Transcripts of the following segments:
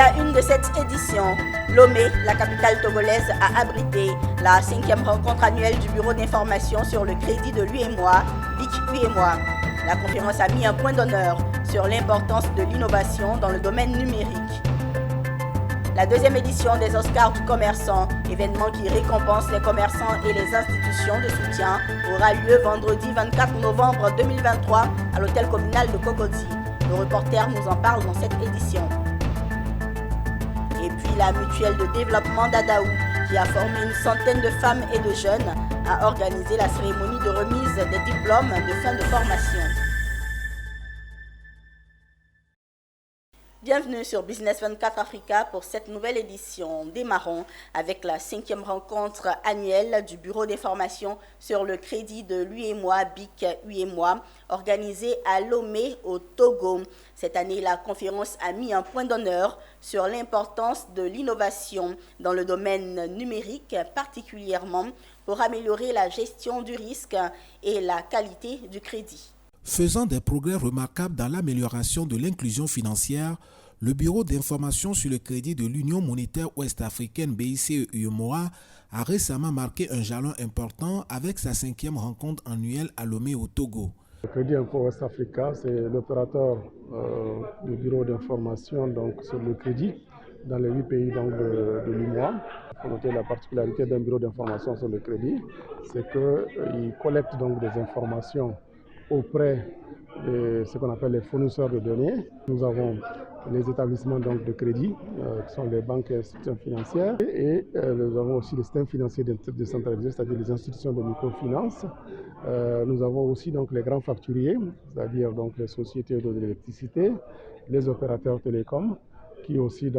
la une de cette édition, Lomé, la capitale togolaise, a abrité la 5e rencontre annuelle du Bureau d'information sur le crédit de l'UEMOA, BIC UEMOA. La conférence a mis un point d'honneur sur l'importance de l'innovation dans le domaine numérique. La 2e édition des Oscars du commerçant, événement qui récompense les commerçants et les institutions de soutien, aura lieu vendredi 24 novembre 2023 à l'hôtel communal de Cocody. Le reporter nous en parle dans cette édition. Et puis la mutuelle de développement d'Adaou, qui a formé une centaine de femmes et de jeunes, a organisé la cérémonie de remise des diplômes de fin de formation. Bienvenue sur Business 24 Africa pour cette nouvelle édition. Démarrons avec la 5e rencontre annuelle du Bureau d'information sur le crédit de l'UEMOA, BIC UEMOA, organisée à Lomé au Togo. Cette année, la conférence a mis un point d'honneur sur l'importance de l'innovation dans le domaine numérique, particulièrement pour améliorer la gestion du risque et la qualité du crédit. Faisant des progrès remarquables dans l'amélioration de l'inclusion financière, le Bureau d'information sur le crédit de l'Union monétaire ouest-africaine BICE-UEMOA a récemment marqué un jalon important avec sa 5e rencontre annuelle à Lomé au Togo. Le Crédit Impôt West Africa, c'est l'opérateur du bureau d'information sur le crédit dans les 8 pays de l'UEMOA. Il faut noter la particularité d'un bureau d'information sur le crédit, c'est qu'il collecte donc des informations auprès de ce qu'on appelle les fournisseurs de données. Nous avons les établissements de crédit, qui sont les banques et institutions financières, et nous avons aussi les systèmes financiers décentralisés, c'est-à-dire les institutions de microfinance. Nous avons aussi les grands facturiers, c'est-à-dire les sociétés de l'électricité, les opérateurs télécoms, qui aussi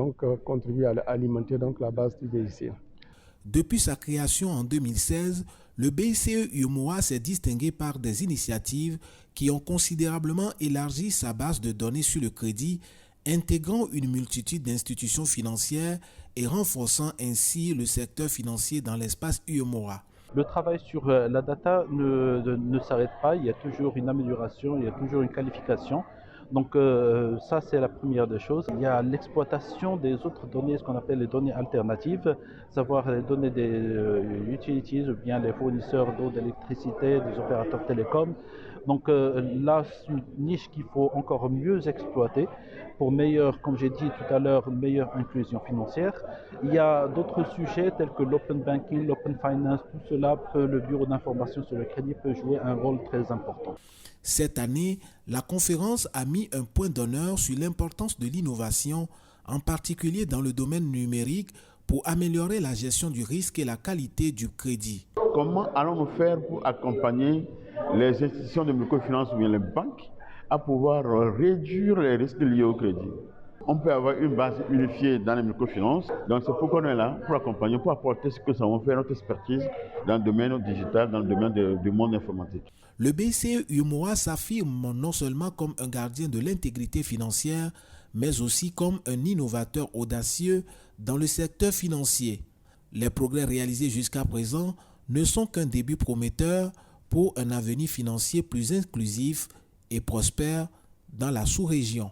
contribuent à alimenter la base du BICE. Depuis sa création en 2016, le BICE-UEMOA s'est distingué par des initiatives qui ont considérablement élargi sa base de données sur le crédit, intégrant une multitude d'institutions financières et renforçant ainsi le secteur financier dans l'espace UEMOA. Le travail sur la data ne s'arrête pas, il y a toujours une amélioration, il y a toujours une qualification. Donc ça, c'est la première des choses. Il y a l'exploitation des autres données, ce qu'on appelle les données alternatives, savoir les données des utilities ou bien les fournisseurs d'eau, d'électricité, des opérateurs télécoms. Donc là, c'est une niche qu'il faut encore mieux exploiter pour comme j'ai dit tout à l'heure, une meilleure inclusion financière. Il y a d'autres sujets tels que l'open banking, l'open finance, tout cela, le bureau d'information sur le crédit peut jouer un rôle très important. Cette année, la conférence a mis un point d'honneur sur l'importance de l'innovation, en particulier dans le domaine numérique, pour améliorer la gestion du risque et la qualité du crédit. Comment allons-nous faire pour accompagner les institutions de microfinance ou bien les banques à pouvoir réduire les risques liés au crédit? On peut avoir une base unifiée dans les microfinances, donc c'est pourquoi on est là, pour accompagner, pour apporter ce que nous savons faire, notre expertise dans le domaine digital, dans le domaine du monde informatique. Le BICE-UEMOA s'affirme non seulement comme un gardien de l'intégrité financière, mais aussi comme un innovateur audacieux dans le secteur financier. Les progrès réalisés jusqu'à présent ne sont qu'un début prometteur pour un avenir financier plus inclusif et prospère dans la sous-région.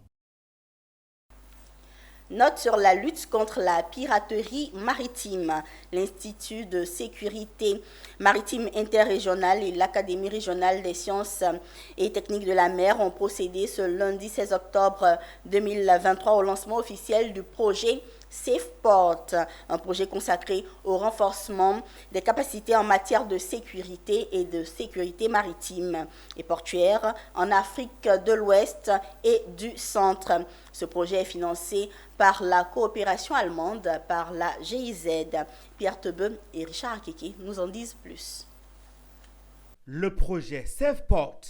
Note sur la lutte contre la piraterie maritime. L'Institut de sécurité maritime interrégionale et l'Académie régionale des sciences et techniques de la mer ont procédé ce lundi 16 octobre 2023 au lancement officiel du projet SafePort, un projet consacré au renforcement des capacités en matière de sécurité et de sécurité maritime et portuaire en Afrique de l'Ouest et du Centre. Ce projet est financé par la coopération allemande, par la GIZ. Pierre Tebeu et Richard Akeke nous en disent plus. Le projet SafePort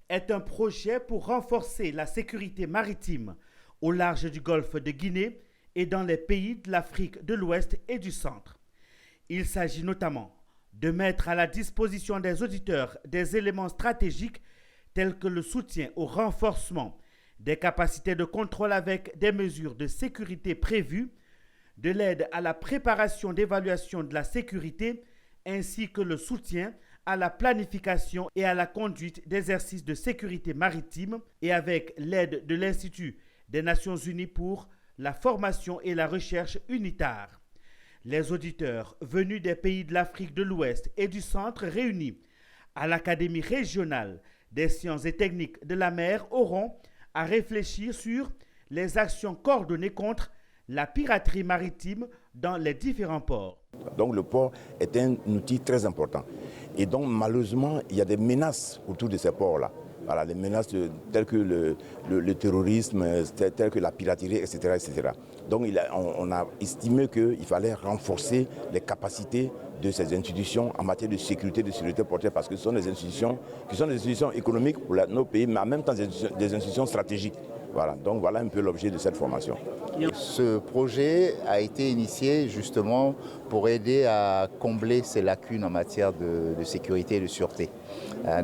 est un projet pour renforcer la sécurité maritime au large du golfe de Guinée et dans les pays de l'Afrique de l'Ouest et du Centre. Il s'agit notamment de mettre à la disposition des auditeurs des éléments stratégiques tels que le soutien au renforcement des capacités de contrôle avec des mesures de sécurité prévues, de l'aide à la préparation d'évaluation de la sécurité, ainsi que le soutien à la planification et à la conduite d'exercices de sécurité maritime et avec l'aide de l'Institut des Nations Unies pour la formation et la recherche UNITAR. Les auditeurs venus des pays de l'Afrique de l'Ouest et du Centre réunis à l'Académie régionale des sciences et techniques de la mer auront à réfléchir sur les actions coordonnées contre la piraterie maritime dans les différents ports. Donc le port est un outil très important. Et donc malheureusement, il y a des menaces autour de ces ports-là. Voilà, des menaces telles que le terrorisme, telles que la piraterie, etc. etc. Donc on a estimé qu'il fallait renforcer les capacités de ces institutions en matière de sécurité, de sécurité portuaire, parce que ce sont des institutions qui sont des institutions économiques pour nos pays, mais en même temps des institutions stratégiques. Voilà, donc voilà un peu l'objet de cette formation. Ce projet a été initié justement pour aider à combler ces lacunes en matière de sécurité et de sûreté.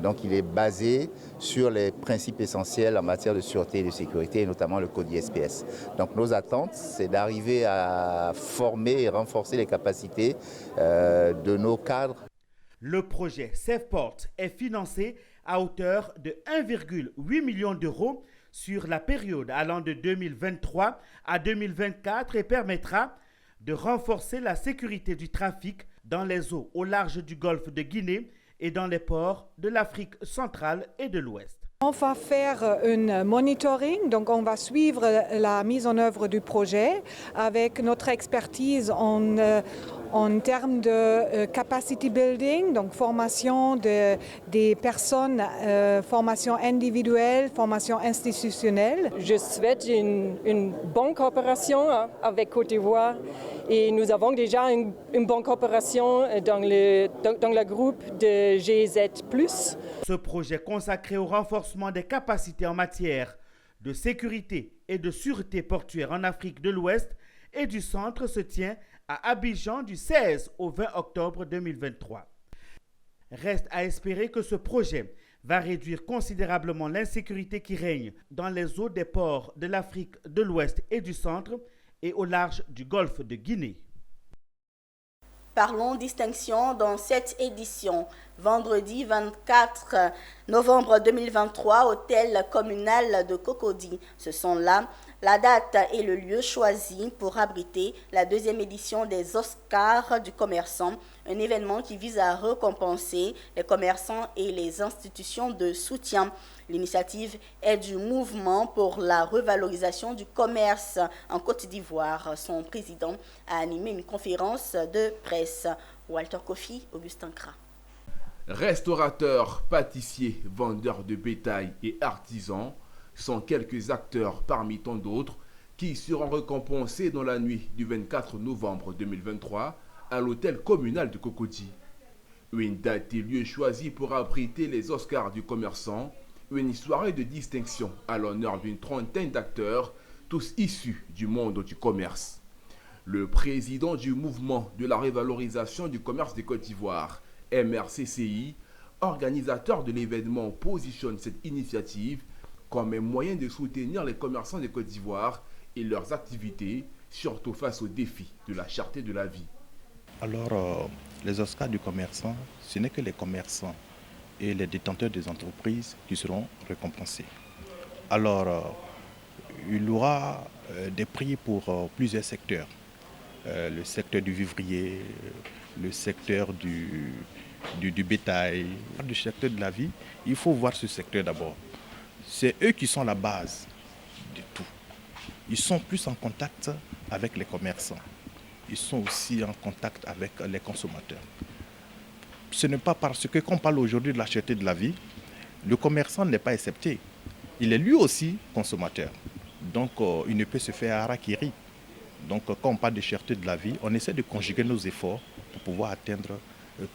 Donc il est basé sur les principes essentiels en matière de sûreté et de sécurité, et notamment le code ISPS. Donc nos attentes, c'est d'arriver à former et renforcer les capacités de nos cadres. Le projet SafePort est financé à hauteur de 1,8 million d'euros sur la période allant de 2023 à 2024 et permettra de renforcer la sécurité du trafic dans les eaux au large du golfe de Guinée et dans les ports de l'Afrique centrale et de l'Ouest. On va faire un monitoring, donc on va suivre la mise en œuvre du projet avec notre expertise en termes de capacity building, donc formation des personnes, formation individuelle, formation institutionnelle. Je souhaite une bonne coopération avec Côte d'Ivoire et nous avons déjà une bonne coopération dans le groupe de GIZ+. Ce projet consacré au renforcement des capacités en matière de sécurité et de sûreté portuaire en Afrique de l'Ouest et du Centre se tient à Abidjan du 16 au 20 octobre 2023. Reste à espérer que ce projet va réduire considérablement l'insécurité qui règne dans les eaux des ports de l'Afrique de l'Ouest et du Centre et au large du golfe de Guinée. Parlons distinction dans cette édition. Vendredi 24 novembre 2023, hôtel communal de Cocody. Ce sont là la date et le lieu choisis pour abriter la deuxième édition des Oscars du commerçant, un événement qui vise à récompenser les commerçants et les institutions de soutien. L'initiative est du mouvement pour la revalorisation du commerce en Côte d'Ivoire. Son président a animé une conférence de presse. Walter Kofi, Augustin Kra. Restaurateurs, pâtissiers, vendeurs de bétail et artisans sont quelques acteurs parmi tant d'autres qui seront récompensés dans la nuit du 24 novembre 2023 à l'hôtel communal de Cocody. Une date et lieu choisi pour abriter les Oscars du commerçant, une soirée de distinction à l'honneur d'une trentaine d'acteurs, tous issus du monde du commerce. Le président du mouvement de la revalorisation du commerce de Côte d'Ivoire, MRCCI, organisateur de l'événement, positionne cette initiative comme un moyen de soutenir les commerçants de Côte d'Ivoire et leurs activités, surtout face aux défis de la cherté de la vie. Alors, les Oscars du commerçant, ce n'est que les commerçants et les détenteurs des entreprises qui seront récompensés. Alors, il y aura des prix pour plusieurs secteurs. Le secteur du vivrier, le secteur du bétail, du secteur de la vie. Il faut voir ce secteur d'abord. C'est eux qui sont la base de tout. Ils sont plus en contact avec les commerçants. Ils sont aussi en contact avec les consommateurs. Ce n'est pas parce que, quand on parle aujourd'hui de la cherté de la vie, le commerçant n'est pas excepté. Il est lui aussi consommateur. Donc, il ne peut se faire harakiri. Donc, quand on parle de cherté de la vie, on essaie de conjuguer nos efforts pour pouvoir atteindre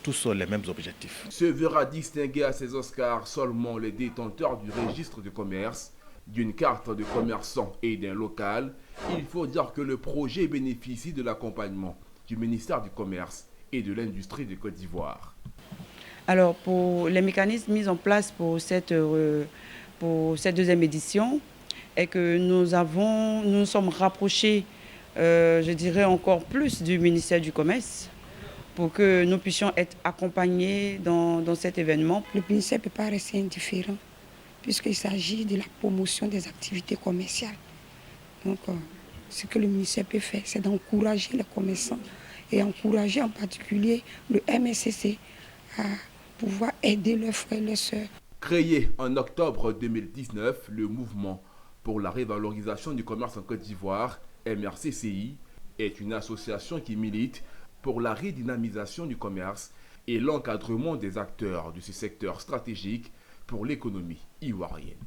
tous les mêmes objectifs. Se verra distinguer à ces Oscars seulement les détenteurs du registre de commerce, d'une carte de commerçant et d'un local. Il faut dire que le projet bénéficie de l'accompagnement du ministère du Commerce et de l'Industrie de Côte d'Ivoire. Alors, pour les mécanismes mis en place pour cette deuxième édition, est que nous nous sommes rapprochés, je dirais encore plus du ministère du Commerce, pour que nous puissions être accompagnés dans cet événement. Le ministère ne peut pas rester indifférent, puisqu'il s'agit de la promotion des activités commerciales. Donc, ce que le ministère peut faire, c'est d'encourager les commerçants et encourager en particulier le MSCC à pouvoir aider leurs frères et leurs sœurs. Créé en octobre 2019, le mouvement pour la révalorisation du commerce en Côte d'Ivoire, MRCCI, est une association qui milite pour la redynamisation du commerce et l'encadrement des acteurs de ce secteur stratégique pour l'économie ivoirienne.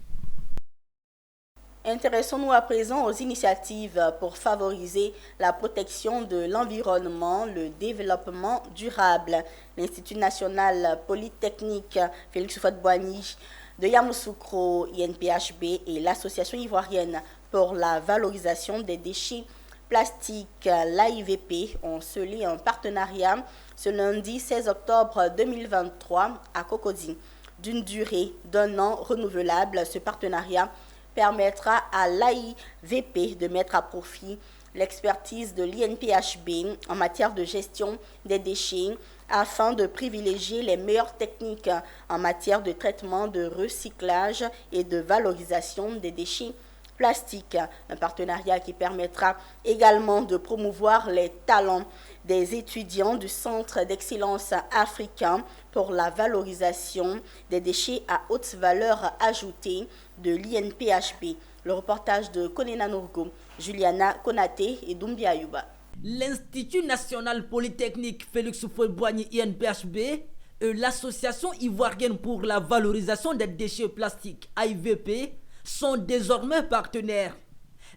Intéressons-nous à présent aux initiatives pour favoriser la protection de l'environnement, le développement durable. L'Institut national polytechnique Félix Houphouët-Boigny de Yamoussoukro, INPHB et l'Association ivoirienne pour la valorisation des déchets plastiques, l'AIVP, ont scellé un partenariat ce lundi 16 octobre 2023 à Cocody. D'une durée d'1 an renouvelable, ce partenariat permettra à l'AIVP de mettre à profit l'expertise de l'INPHB en matière de gestion des déchets afin de privilégier les meilleures techniques en matière de traitement, de recyclage et de valorisation des déchets plastiques. Un partenariat qui permettra également de promouvoir les talents des étudiants du Centre d'excellence africain pour la valorisation des déchets à haute valeur ajoutée de l'INPHB. Le reportage de Konena Nourgo, Juliana Konaté et Doumbia Yuba. L'Institut national polytechnique Félix Houphouët-Boigny INPHB et l'Association ivoirienne pour la valorisation des déchets plastiques AIVP sont désormais partenaires.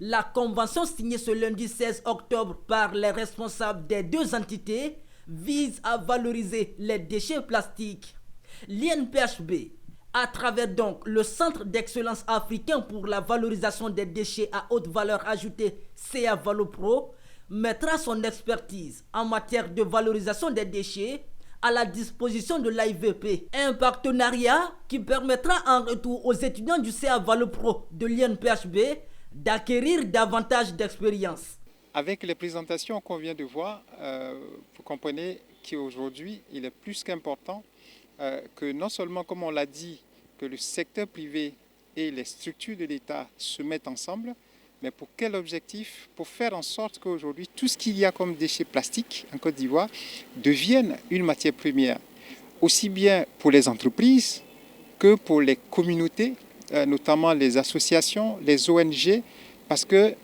La convention signée ce lundi 16 octobre par les responsables des deux entités vise à valoriser les déchets plastiques. L'INPHB, à travers donc le Centre d'excellence africain pour la valorisation des déchets à haute valeur ajoutée CA Valopro, mettra son expertise en matière de valorisation des déchets à la disposition de l'AIVP. Un partenariat qui permettra en retour aux étudiants du CA Valopro de l'INPHB d'acquérir davantage d'expérience. Avec les présentations qu'on vient de voir, vous comprenez qu'aujourd'hui, il est plus qu'important que non seulement, comme on l'a dit, que le secteur privé et les structures de l'État se mettent ensemble, mais pour quel objectif? Pour faire en sorte qu'aujourd'hui, tout ce qu'il y a comme déchets plastiques en Côte d'Ivoire devienne une matière première, aussi bien pour les entreprises que pour les communautés, notamment les associations, les ONG, parce que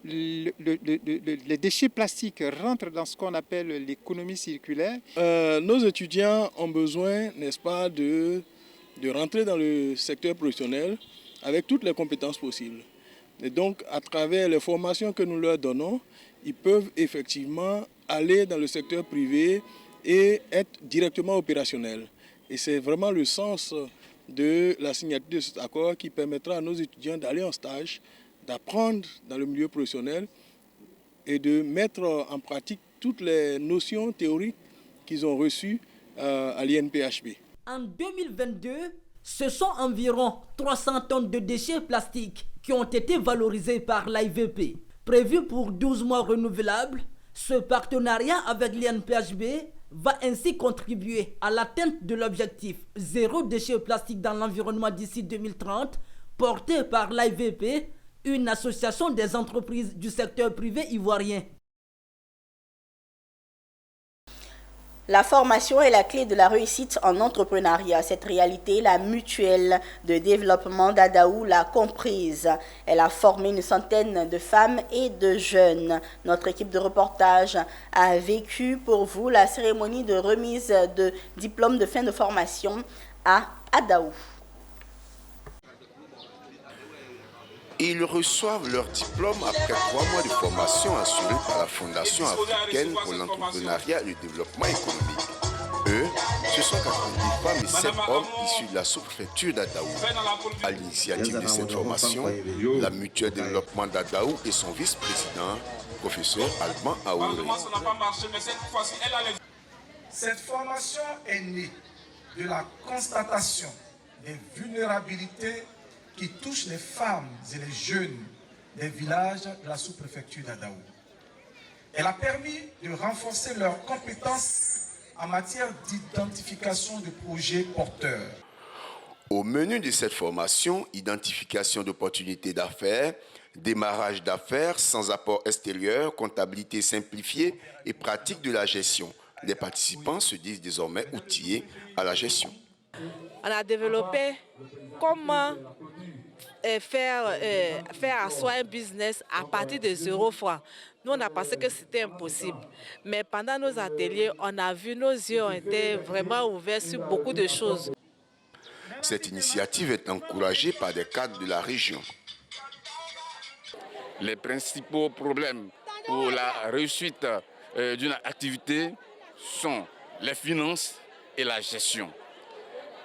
les déchets plastiques rentrent dans ce qu'on appelle l'économie circulaire. Nos étudiants ont besoin, n'est-ce pas, de rentrer dans le secteur professionnel avec toutes les compétences possibles. Et donc, à travers les formations que nous leur donnons, ils peuvent effectivement aller dans le secteur privé et être directement opérationnels. Et c'est vraiment le sens de la signature de cet accord qui permettra à nos étudiants d'aller en stage, d'apprendre dans le milieu professionnel et de mettre en pratique toutes les notions théoriques qu'ils ont reçues à l'INPHB. En 2022, ce sont environ 300 tonnes de déchets plastiques qui ont été valorisés par l'AIVP. Prévu pour 12 mois renouvelables, ce partenariat avec l'INPHB va ainsi contribuer à l'atteinte de l'objectif zéro déchet plastique dans l'environnement d'ici 2030, porté par l'AIVP, une association des entreprises du secteur privé ivoirien. La formation est la clé de la réussite en entrepreneuriat. Cette réalité, la mutuelle de développement d'Adaou l'a comprise. Elle a formé une centaine de femmes et de jeunes. Notre équipe de reportage a vécu pour vous la cérémonie de remise de diplôme de fin de formation à Adaou. Ils reçoivent leur diplôme après 3 mois de formation assurée par la Fondation africaine pour l'entrepreneuriat et le développement économique. Eux, ce sont 90 femmes et 7 hommes issus de la sous-préfecture d'Adaou. À l'initiative de cette formation, la mutuelle de développement d'Adaou et son vice-président, professeur Alban Aouré. Cette formation est née de la constatation des vulnérabilités qui touchent les femmes et les jeunes des villages de la sous-préfecture d'Adaou. Elle a permis de renforcer leurs compétences en matière d'identification de projets porteurs. Au menu de cette formation, identification d'opportunités d'affaires, Démarrage d'affaires sans apport extérieur, comptabilité simplifiée et pratique de la gestion. Les participants se disent désormais outillés à la gestion. On a développé comment faire à soi un business à partir de 0 francs. Nous, on a pensé que c'était impossible. Mais pendant nos ateliers, on a vu, nos yeux ont été vraiment ouverts sur beaucoup de choses. Cette initiative est encouragée par des cadres de la région. Les principaux problèmes pour la réussite d'une activité sont les finances et la gestion.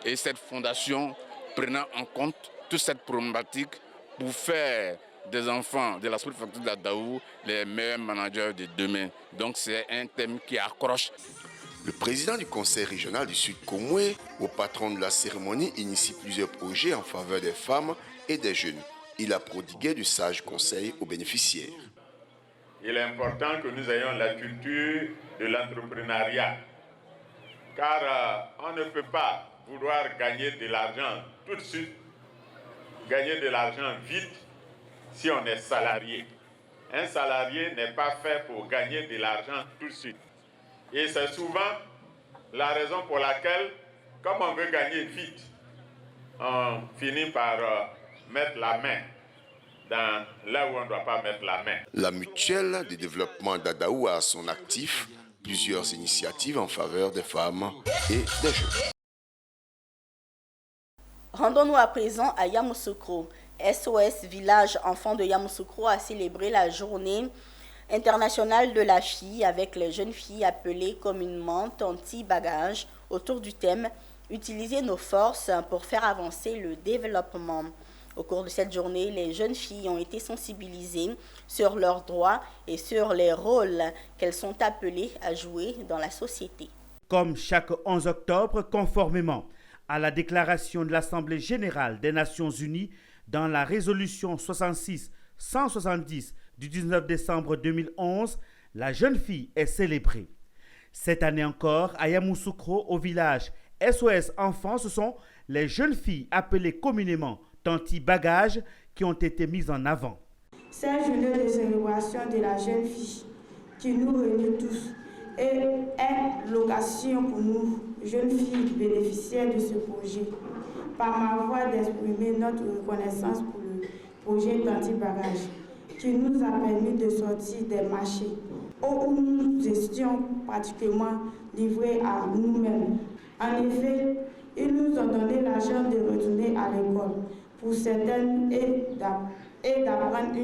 Et cette fondation prenant en compte toute cette problématique pour faire des enfants de la sous-préfecture d'Adaou les meilleurs managers de demain. Donc c'est un thème qui accroche. Le président du conseil régional du Sud Komoué, au patron de la cérémonie, initie plusieurs projets en faveur des femmes et des jeunes. Il a prodigué de sages conseils aux bénéficiaires. Il est important que nous ayons la culture de l'entrepreneuriat, car on ne peut pas vouloir gagner de l'argent tout de suite, gagner de l'argent vite si on est salarié. Un salarié n'est pas fait pour gagner de l'argent tout de suite. Et c'est souvent la raison pour laquelle, comme on veut gagner vite, on finit par mettre la main dans là où on ne doit pas mettre la main. La mutuelle de développement d'Adaou a à son actif plusieurs initiatives en faveur des femmes et des jeunes. Rendons-nous à présent à Yamoussoukro. SOS Village Enfants de Yamoussoukro a célébré la journée internationale de la fille avec les jeunes filles appelées communément Tanti Bagage autour du thème « Utiliser nos forces pour faire avancer le développement ». Au cours de cette journée, les jeunes filles ont été sensibilisées sur leurs droits et sur les rôles qu'elles sont appelées à jouer dans la société. Comme chaque 11 octobre, conformément à la déclaration de l'Assemblée générale des Nations unies dans la résolution 66-170 du 19 décembre 2011, la jeune fille est célébrée. Cette année encore, à Yamoussoukro, au village SOS Enfants, ce sont les jeunes filles appelées communément Tanti Bagage qui ont été mises en avant. Cette journée de célébration de la jeune fille qui nous réunit tous est l'occasion pour nous, jeunes filles bénéficiaires de ce projet, par ma voix d'exprimer notre reconnaissance pour le projet Tanti Bagage qui nous a permis de sortir des marchés où nous étions pratiquement livrés à nous-mêmes. En effet, ils nous ont donné la chance de retourner à l'école pour certaines et d'apprendre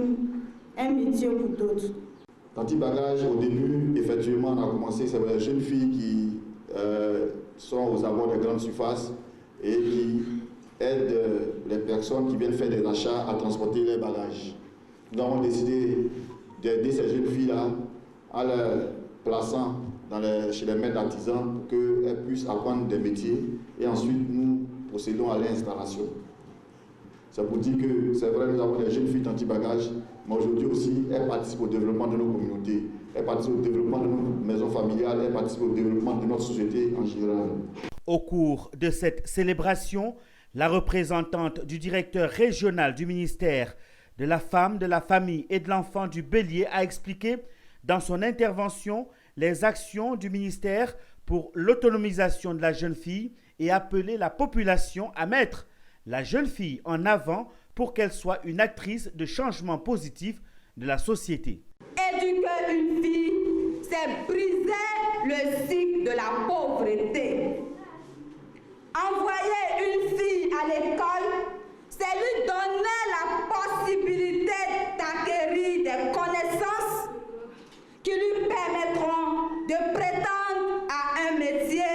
un métier pour d'autres. Tanti Bagage, au début, effectivement, on a commencé, c'est les jeunes filles qui sont aux abords des grandes surfaces et qui aident les personnes qui viennent faire des achats à transporter leurs bagages. Nous avons décidé d'aider ces jeunes filles-là en les plaçant chez les maîtres d'artisans pour qu'elles puissent apprendre des métiers et ensuite nous procédons à l'installation. C'est pour dire que c'est vrai, nous avons des jeunes filles Tanti Bagage, mais aujourd'hui aussi, elles participent au développement de nos communautés, elles participent au développement de nos maisons familiales, elles participent au développement de notre société en général. Au cours de cette célébration, la représentante du directeur régional du ministère de la Femme, de la Famille et de l'Enfant du Bélier a expliqué dans son intervention les actions du ministère pour l'autonomisation de la jeune fille et appelé la population à mettre la jeune fille en avant pour qu'elle soit une actrice de changement positif de la société. Éduquer une fille, c'est briser le cycle de la pauvreté. Envoyer une fille à l'école, c'est lui donner la possibilité d'acquérir des connaissances qui lui permettront de prétendre à un métier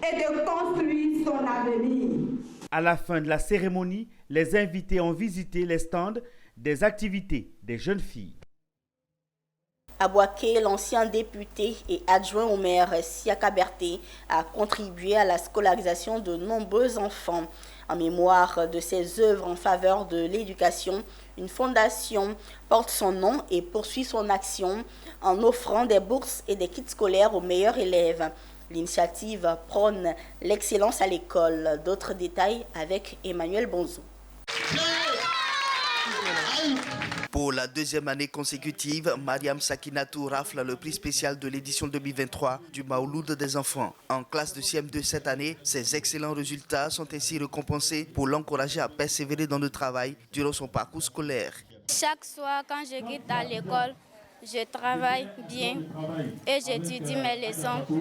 et de construire son avenir. À la fin de la cérémonie, les invités ont visité les stands des activités des jeunes filles. À Boaké, l'ancien député et adjoint au maire Siaka Berté a contribué à la scolarisation de nombreux enfants. En mémoire de ses œuvres en faveur de l'éducation, une fondation porte son nom et poursuit son action en offrant des bourses et des kits scolaires aux meilleurs élèves. L'initiative prône l'excellence à l'école. D'autres détails avec Emmanuel Bonzo. Pour la deuxième année consécutive, Mariam Sakinatou rafle le prix spécial de l'édition 2023 du Maouloud des enfants. En classe de CM2 cette année, ses excellents résultats sont ainsi récompensés pour l'encourager à persévérer dans le travail durant son parcours scolaire. Chaque soir, quand je quitte à l'école, je travaille bien et j'étudie mes leçons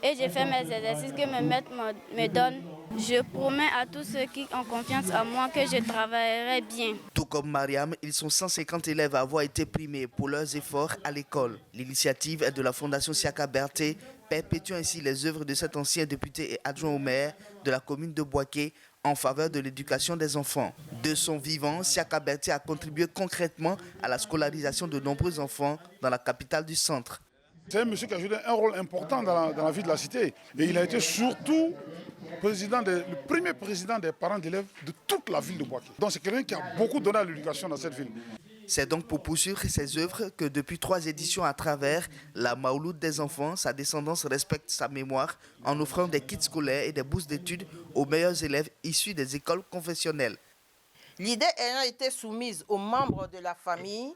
et je fais mes exercices que mes maîtres me donnent. Je promets à tous ceux qui ont confiance en moi que je travaillerai bien. Tout comme Mariam, ils sont 150 élèves à avoir été primés pour leurs efforts à l'école. L'initiative est de la Fondation Siaka Berté, perpétuant ainsi les œuvres de cet ancien député et adjoint au maire de la commune de Boaké en faveur de l'éducation des enfants. De son vivant, Siaka Berté a contribué concrètement à la scolarisation de nombreux enfants dans la capitale du centre. C'est un monsieur qui a joué un rôle important dans la vie de la cité. Et il a été surtout le premier président des parents d'élèves de toute la ville de Boaké. Donc c'est quelqu'un qui a beaucoup donné à l'éducation dans cette ville. C'est donc pour poursuivre ses œuvres que depuis 3 éditions à travers la Maouloud des enfants, sa descendance respecte sa mémoire en offrant des kits scolaires et des bourses d'études aux meilleurs élèves issus des écoles confessionnelles. L'idée ayant été soumise aux membres de la famille,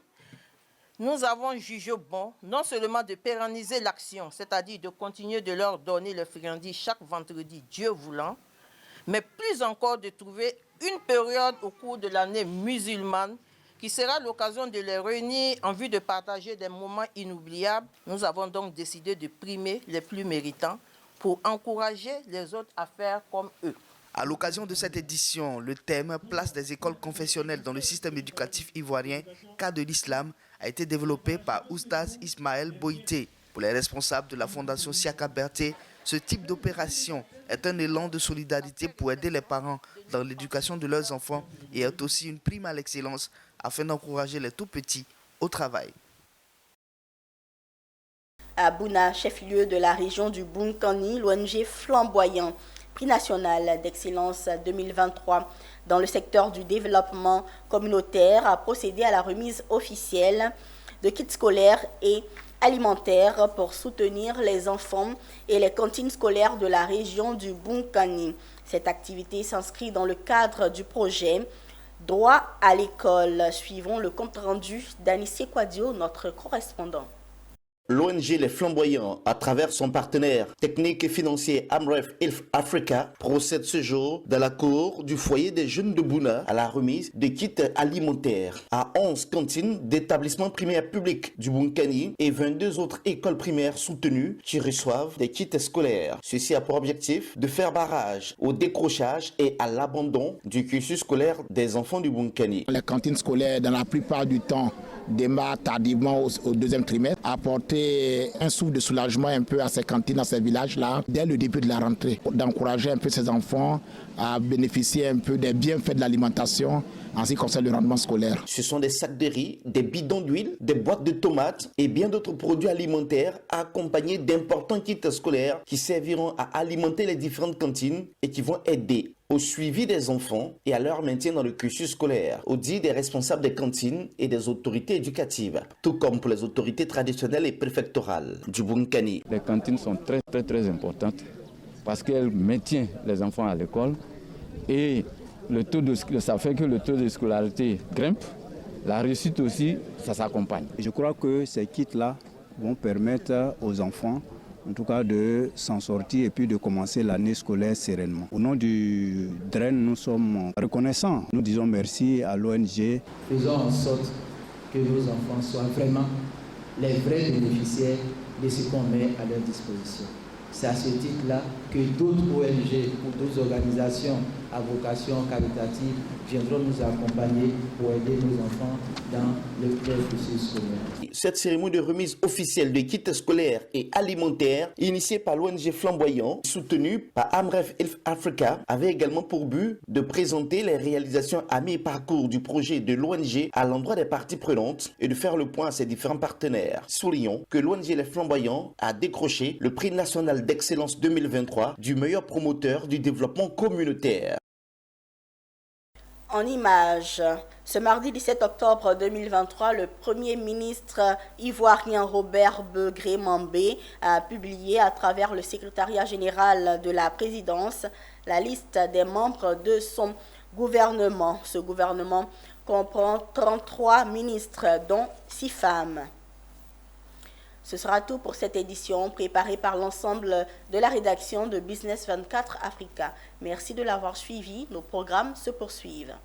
nous avons jugé bon non seulement de pérenniser l'action, c'est-à-dire de continuer de leur donner le friandise chaque vendredi, Dieu voulant, mais plus encore de trouver une période au cours de l'année musulmane qui sera l'occasion de les réunir en vue de partager des moments inoubliables. Nous avons donc décidé de primer les plus méritants pour encourager les autres à faire comme eux. À l'occasion de cette édition, le thème « Place des écoles confessionnelles dans le système éducatif ivoirien, cas de l'islam » a été développé par Oustaz Ismaël Boïté. Pour les responsables de la Fondation Siaka Berté, ce type d'opération est un élan de solidarité pour aider les parents dans l'éducation de leurs enfants et est aussi une prime à l'excellence afin d'encourager les tout-petits au travail. À Bouna, chef-lieu de la région du Bunkani, l'ONG Flamboyant, prix national d'excellence 2023 dans le secteur du développement communautaire, a procédé à la remise officielle de kits scolaires et alimentaires pour soutenir les enfants et les cantines scolaires de la région du Bunkani. Cette activité s'inscrit dans le cadre du projet Droit à l'école. Suivons le compte-rendu d'Anissé Kwadio, notre correspondant. L'ONG Les Flamboyants, à travers son partenaire technique et financier Amref Health Africa, procède ce jour dans la cour du foyer des jeunes de Bouna à la remise de kits alimentaires à 11 cantines d'établissements primaires publics du Bunkani et 22 autres écoles primaires soutenues qui reçoivent des kits scolaires. Ceci a pour objectif de faire barrage au décrochage et à l'abandon du cursus scolaire des enfants du Bunkani. Les cantines scolaires, dans la plupart du temps, démarrent tardivement au deuxième trimestre, apporter un souffle de soulagement un peu à ces cantines, à ces villages-là, dès le début de la rentrée, d'encourager un peu ces enfants à bénéficier un peu des bienfaits de l'alimentation en ce qui concerne le rendement scolaire. Ce sont des sacs de riz, des bidons d'huile, des boîtes de tomates et bien d'autres produits alimentaires accompagnés d'importants kits scolaires qui serviront à alimenter les différentes cantines et qui vont aider au suivi des enfants et à leur maintien dans le cursus scolaire, au dit des responsables des cantines et des autorités éducatives, tout comme pour les autorités traditionnelles et préfectorales du Bunkani. Les cantines sont très importantes parce qu'elles maintiennent les enfants à l'école et ça fait que le taux de scolarité grimpe. La réussite aussi, ça s'accompagne. Je crois que ces kits-là vont permettre aux enfants en tout cas de s'en sortir et puis de commencer l'année scolaire sereinement. Au nom du DREN, nous sommes reconnaissants. Nous disons merci à l'ONG. Faisons en sorte que nos enfants soient vraiment les vrais bénéficiaires de ce qu'on met à leur disposition. C'est à ce titre-là que d'autres ONG ou d'autres organisations à vocation caritative viendront nous accompagner pour aider nos enfants dans le cursus scolaire. Cette cérémonie de remise officielle de kits scolaires et alimentaires, initiée par l'ONG Flamboyant, soutenue par Amref Health Africa, avait également pour but de présenter les réalisations à mi-parcours du projet de l'ONG à l'endroit des parties prenantes et de faire le point à ses différents partenaires. Soulignons que l'ONG Les Flamboyants a décroché le prix national d'excellence 2023 du meilleur promoteur du développement communautaire. En images, ce mardi 17 octobre 2023, le Premier ministre ivoirien Robert Begré-Mambé a publié à travers le secrétariat général de la présidence la liste des membres de son gouvernement. Ce gouvernement comprend 33 ministres, dont 6 femmes. Ce sera tout pour cette édition préparée par l'ensemble de la rédaction de Business 24 Africa. Merci de l'avoir suivi. Nos programmes se poursuivent.